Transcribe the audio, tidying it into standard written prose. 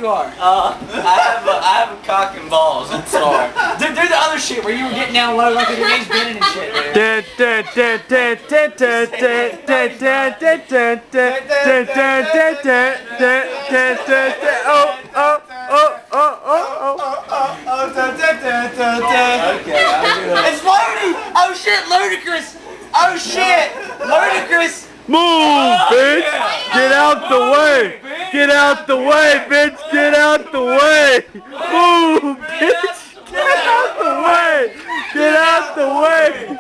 are? I have a cock and balls. It's hard. Do the other shit where you were getting down low like your name's Brennan and shit. Okay, I'll do it. It's loading! Oh shit, Ludacris! Oh shit! Ludacris! Move, bitch! Get out the way! Get out the way, bitch! Get out the way! Move, bitch! Get out the way! Get out the way!